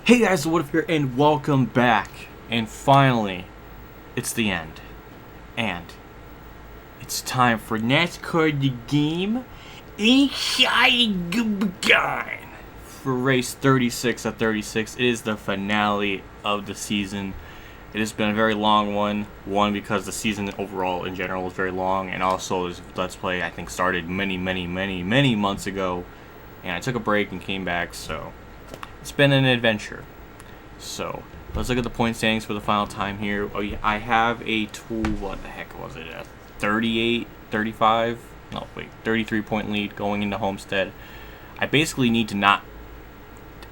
Hey guys, what if here and welcome back. And finally, it's the end. And it's time for NASCAR the game inside the gun for race 36 of 36. It is the finale of the season. It has been a very long one. One, because the season overall in general was very long, and also this Let's Play I think started many months ago. And I took a break and came back, so it's been an adventure. So let's look at the point standings for the final time here. Oh, yeah, I have a what the heck was it? A 38, 35? No, wait, 33 point lead going into Homestead. I basically need to not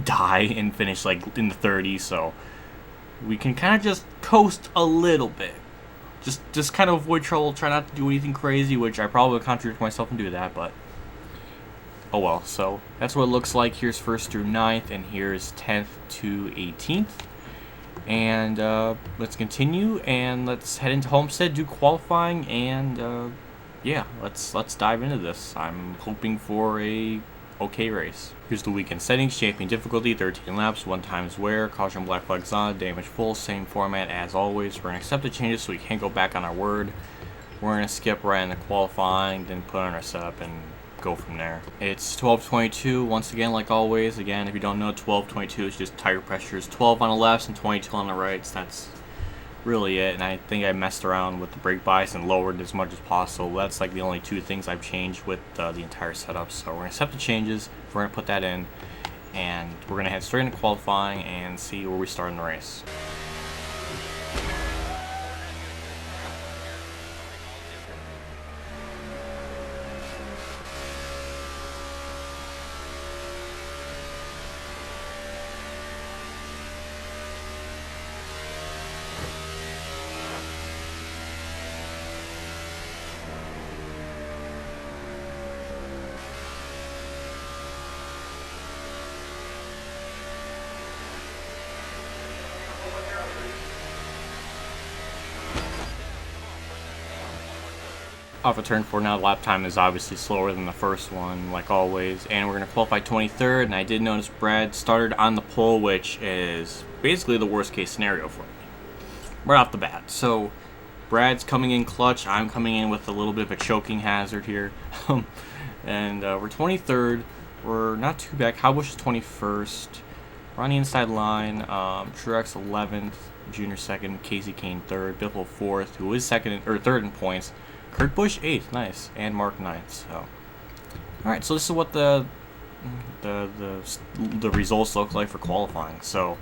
die and finish like in the 30s, so we can kind of just coast a little bit. Just kind of avoid trouble. Try not to do anything crazy, which I probably will contradict myself and do that, but oh well. So that's what it looks like. Here's 1st through 9th, and here's 10th to 18th. And let's continue, and let's head into Homestead, do qualifying, and yeah, let's dive into this. I'm hoping for a okay race. Here's the weekend settings: champion difficulty, 13 laps, 1 times wear, caution black flags on, damage full, same format as always. We're gonna accept the changes so we can't go back on our word. We're gonna skip right into qualifying, then put on our setup and go from there. It's 12:22 once again, like always. Again, if you don't know, 12:22 is just tire pressures. 12 on the lefts and 22 on the rights. That's really it. And I think I messed around with the brake bias and lowered as much as possible. That's like the only 2 things I've changed with the entire setup. So we're gonna accept the changes. We're gonna put that in, and we're gonna head straight into qualifying and see where we start in the race. Off of turn 4 now, the lap time is obviously slower than the first one, like always, and we're going to qualify 23rd, and I did notice Brad started on the pole, which is basically the worst case scenario for me, right off the bat. So Brad's coming in clutch, I'm coming in with a little bit of a choking hazard here, and we're 23rd, we're not too bad. Cowbush is 21st, we're on the inside line. Truex 11th, Junior 2nd, Casey Kane 3rd, Biffle 4th, who is 3rd in points, Kurt Busch 8th, nice, and Mark 9th. So, all right. So this is what the results look like for qualifying. So,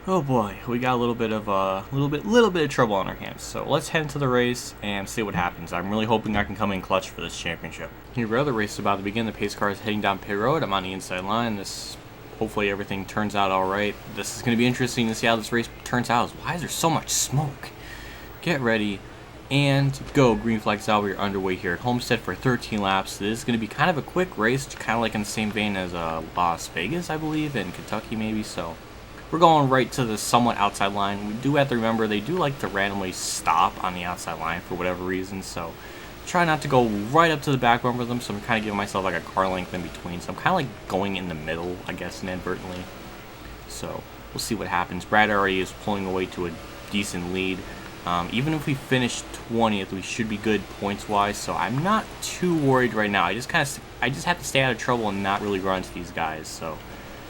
oh boy, we got a little bit of trouble on our hands. So let's head into the race and see what happens. I'm really hoping I can come in clutch for this championship. Here, the other race is about to begin. The pace car is heading down pit road. I'm on the inside line. Hopefully everything turns out all right. This is going to be interesting to see how this race turns out. Why is there so much smoke? Get ready and go. Green flags out. We're underway here at Homestead for 13 laps. This is going to be kind of a quick race, kind of like in the same vein as Las Vegas, I believe, and Kentucky maybe. So we're going right to the somewhat outside line. We do have to remember they do like to randomly stop on the outside line for whatever reason, so try not to go right up to the back bumper of them. So I'm kind of giving myself like a car length in between, so I'm kind of like going in the middle, I guess, inadvertently. So we'll see what happens. Brad already is pulling away to a decent lead. Even if we finish 20th, we should be good points-wise, so I'm not too worried right now. I just have to stay out of trouble and not really run into these guys, so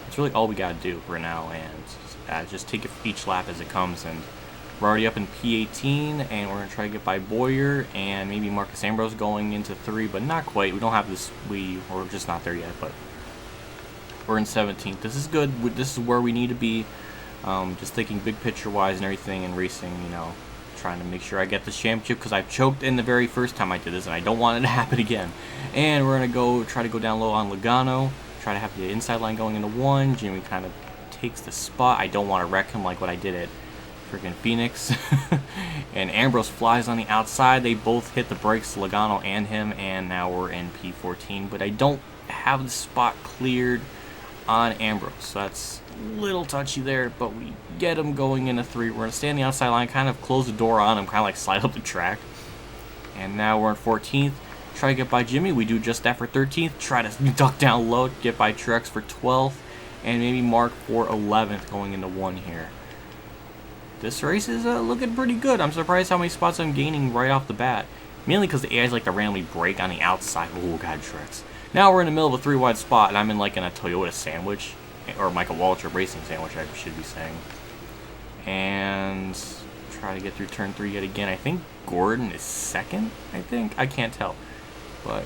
that's really all we got to do for now, and just take each lap as it comes. And we're already up in P18, and we're going to try to get by Boyer and maybe Marcus Ambrose going into 3, but not quite. We don't have this, we're just not there yet, but we're in 17th. This is good. This is where we need to be, just thinking big picture-wise and everything, and racing, you know, trying to make sure I get this championship, because I've choked in the very first time I did this, and I don't want it to happen again. And we're going to try to go down low on Logano, try to have the inside line going into 1. Jimmy kind of takes the spot. I don't want to wreck him like what I did at freaking Phoenix. And Ambrose flies on the outside. They both hit the brakes, Logano and him, and now we're in P14. But I don't have the spot cleared on Ambrose, so that's a little touchy there, but we get him going into 3. We're going to stay on the outside line, kind of close the door on him, kind of like slide up the track. And now we're in 14th. Try to get by Jimmy. We do just that for 13th. Try to duck down low, get by Truex for 12th. and maybe Mark for 11th going into 1 here. This race is looking pretty good. I'm surprised how many spots I'm gaining right off the bat. Mainly because the AIs like to randomly break on the outside. Oh, God, tricks. Now we're in the middle of a 3-wide spot, and I'm in like in a Toyota sandwich. Or Michael Waltrip Racing sandwich, I should be saying. And try to get through turn 3 yet again. I think Gordon is second, I think. I can't tell. But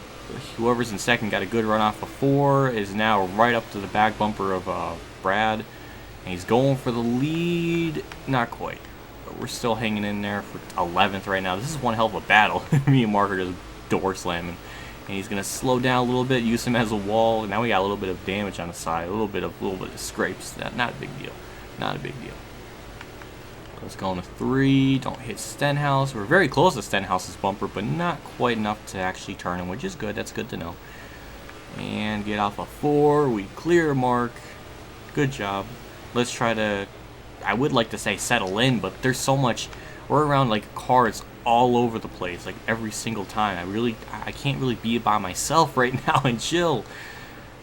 whoever's in second got a good run off of 4. Is now right up to the back bumper of Brad. And he's going for the lead. Not quite. But we're still hanging in there for 11th right now. This is one hell of a battle. Me and Mark are just door slamming. And he's going to slow down a little bit, use him as a wall. And now we got a little bit of damage on the side. A little bit of scrapes. Not a big deal. Not a big deal. Let's go into 3. Don't hit Stenhouse. We're very close to Stenhouse's bumper, but not quite enough to actually turn him, which is good. That's good to know. And get off of 4. We clear Mark. Good job. Let's try to, I would like to say settle in, but there's so much. We're around like cars all over the place, like every single time. I can't really be by myself right now and chill.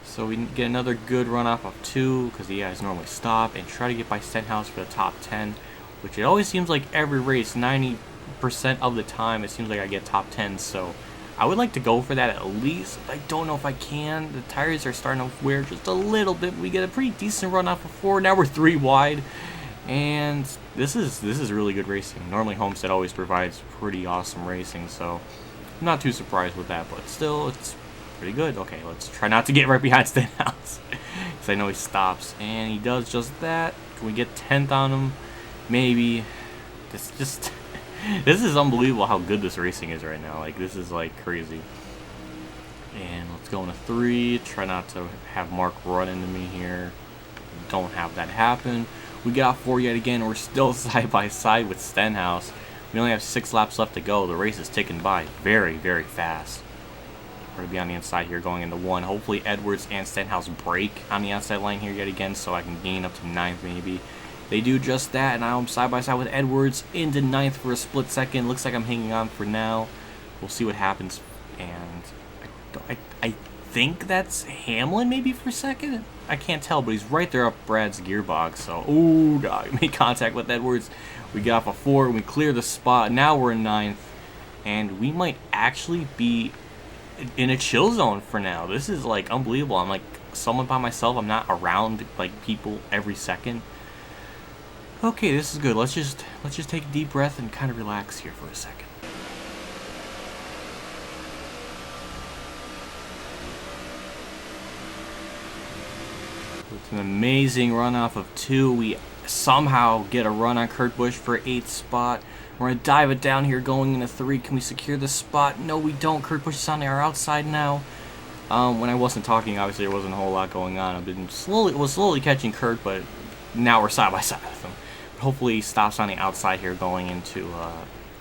So we get another good run off of 2, because the guys normally stop, and try to get by Stenhouse for the top 10, which it always seems like every race, 90% of the time, it seems like I get top 10. So I would like to go for that at least. I don't know if I can. The tires are starting to wear just a little bit. We get a pretty decent run off of 4. Now we're 3 wide. And this is really good racing. Normally Homestead always provides pretty awesome racing, so I'm not too surprised with that, but still it's pretty good. Okay, let's try not to get right behind Stenhouse, because I know he stops, and he does just that. Can we get 10th on him? Maybe. This is unbelievable how good this racing is right now. Like, this is like crazy. And let's go into 3. Try not to have Mark run into me here. Don't have that happen. We get off 4 yet again. We're still side by side with Stenhouse. We only have 6 laps left to go. The race is ticking by very, very fast. We're going to be on the inside here going into 1. Hopefully Edwards and Stenhouse break on the outside line here yet again, so I can gain up to 9th maybe. They do just that, and now I'm side by side with Edwards into 9th for a split second. Looks like I'm hanging on for now. We'll see what happens. And I think that's Hamlin maybe for second. I can't tell, but he's right there up Brad's gearbox. So, oh god, made contact with Edwards. We get off a 4, and we clear the spot. Now we're in 9th, and we might actually be in a chill zone for now. This is like unbelievable. I'm like someone by myself. I'm not around like people every second. Okay, this is good. Let's just take a deep breath and kind of relax here for a second. With an amazing run off of 2, we somehow get a run on Kurt Busch for 8th spot. We're going to dive it down here going into 3. Can we secure the spot? No, we don't. Kurt Busch is on our outside now. When I wasn't talking, obviously there wasn't a whole lot going on. I was slowly catching Kurt, but now we're side by side with him. Hopefully he stops on the outside here going into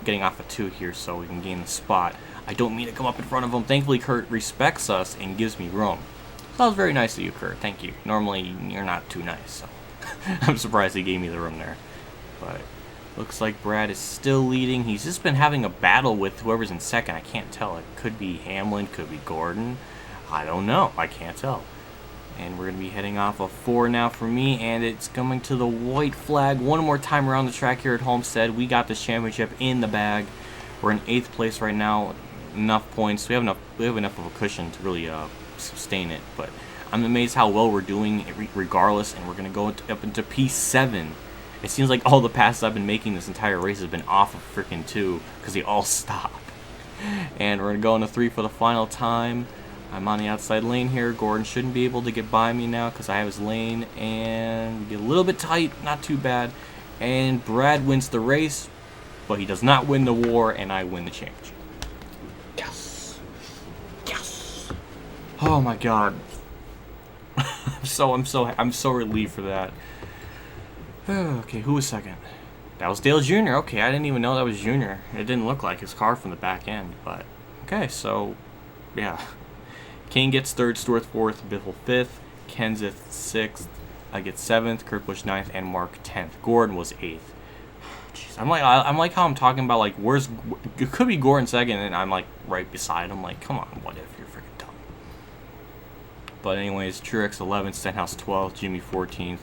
getting off of 2 here so we can gain the spot. I don't mean to come up in front of him. Thankfully Kurt respects us and gives me room. So that was very nice of you, Kurt. Thank you. Normally you're not too nice, so I'm surprised he gave me the room there. But looks like Brad is still leading. He's just been having a battle with whoever's in second. I can't tell. It could be Hamlin, could be Gordon. I don't know. I can't tell. And we're going to be heading off of 4 now for me, and it's coming to the white flag. One more time around the track here at Homestead. We got this championship in the bag. We're in 8th place right now. Enough points. We have enough of a cushion to really sustain it. But I'm amazed how well we're doing regardless, and we're going to go up into P7. It seems like all the passes I've been making this entire race has been off of freaking 2 because they all stop. And we're going to go into 3 for the final time. I'm on the outside lane here. Gordon shouldn't be able to get by me now because I have his lane. And we get a little bit tight. Not too bad. And Brad wins the race. But he does not win the war. And I win the championship. Yes. Yes. Oh my god. I'm so relieved for that. Okay, who was second? That was Dale Jr. Okay, I didn't even know that was Jr. It didn't look like his car from the back end. But, okay, so, yeah. Kane gets 3rd, Stewart 4th, Biffle 5th, Kenseth 6th, I get 7th, Kurt Busch 9th, and Mark 10th. Gordon was 8th. Jeez, I'm like how I'm talking about like it could be Gordon second, and I'm like right beside him. Like, come on, what if you're freaking dumb? But anyways, Truex 11th, Stenhouse 12th, Jimmy 14th,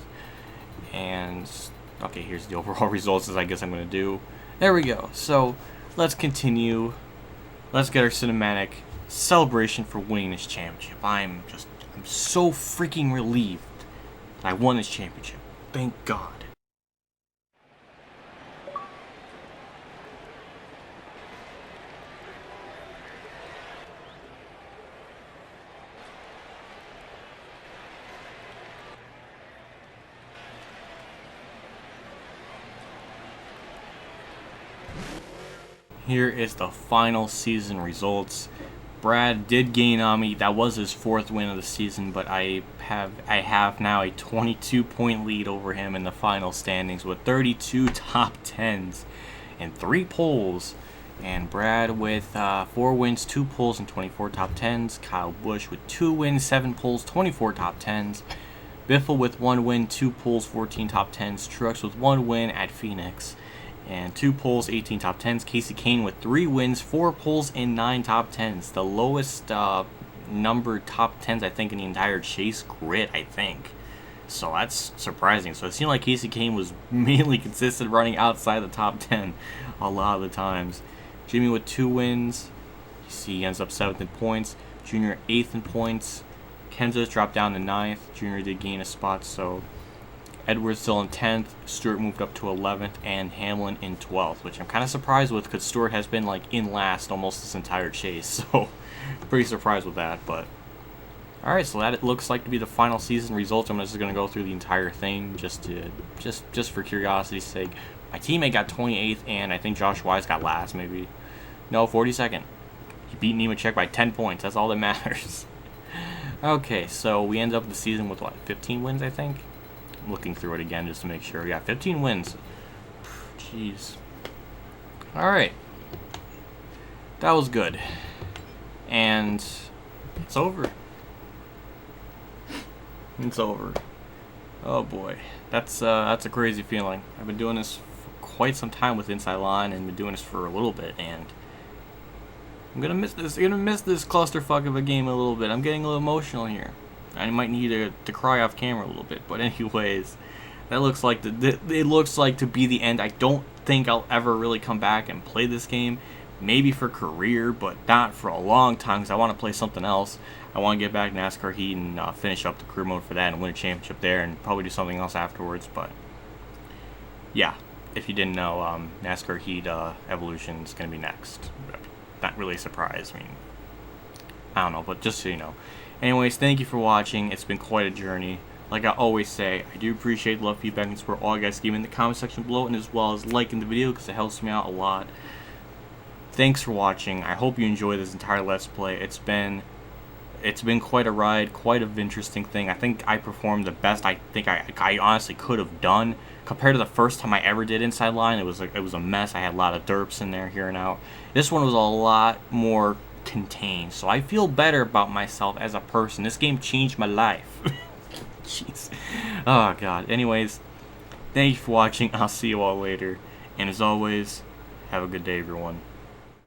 and okay, here's the overall results as I guess I'm going to do. There we go. So let's continue. Let's get our cinematic celebration for winning this championship. I'm so freaking relieved that I won this championship. Thank God. Here is the final season results. Brad did gain on me. That was his 4th win of the season, but I have now a 22-point lead over him in the final standings with 32 top 10s and 3 poles. And Brad with 4 wins, 2 poles, and 24 top 10s. Kyle Busch with 2 wins, 7 poles, 24 top 10s. Biffle with 1 win, 2 poles, 14 top 10s. Truex with 1 win at Phoenix and 2 poles, 18 top 10s. Casey Kane with 3 wins, 4 poles, and 9 top 10s. The lowest numbered top 10s, I think, in the entire Chase grid, I think. So that's surprising. So it seemed like Casey Kane was mainly consistent running outside the top 10 a lot of the times. Jimmy with 2 wins. You see he ends up 7th in points. Junior 8th in points. Kenseth dropped down to 9th. Junior did gain a spot, so Edwards still in 10th, Stewart moved up to 11th, and Hamlin in 12th, which I'm kind of surprised with because Stewart has been like in last almost this entire chase, so pretty surprised with that. But alright, so that it looks like to be the final season results. I'm just going to go through the entire thing just for curiosity's sake. My teammate got 28th, and I think Josh Wise got last, maybe. No, 42nd. He beat Nemechek by 10 points. That's all that matters. Okay, so we end up the season with, what, 15 wins, I think? I'm looking through it again just to make sure. Yeah, 15 wins. Jeez. Alright. That was good. And it's over. It's over. Oh boy. That's a crazy feeling. I've been doing this for quite some time with Inside Line and been doing this for a little bit, and I'm gonna miss this. I'm gonna miss this clusterfuck of a game a little bit. I'm getting a little emotional here. I might need to cry off camera a little bit, but anyways, that looks like it looks like to be the end. I don't think I'll ever really come back and play this game. Maybe for career, but not for a long time because I want to play something else. I want to get back to NASCAR Heat and finish up the career mode for that and win a championship there, and probably do something else afterwards. But yeah, if you didn't know, NASCAR Heat Evolution is going to be next. Not really a surprise. I mean, I don't know, but just so you know. Anyways, thank you for watching. It's been quite a journey. Like I always say, I do appreciate the love, feedback, and support all you guys give me in the comment section below, and as well as liking the video because it helps me out a lot. Thanks for watching. I hope you enjoy this entire Let's Play. It's been quite a ride, quite an interesting thing. I think I performed the best I think I honestly could have done compared to the first time I ever did Inside Line. It was a mess. I had a lot of derps in there here and out. This one was a lot more contained, so I feel better about myself as a person. This game changed my life. Jeez. Oh god. Anyways, thank you for watching. I'll see you all later, and as always, have a good day, everyone.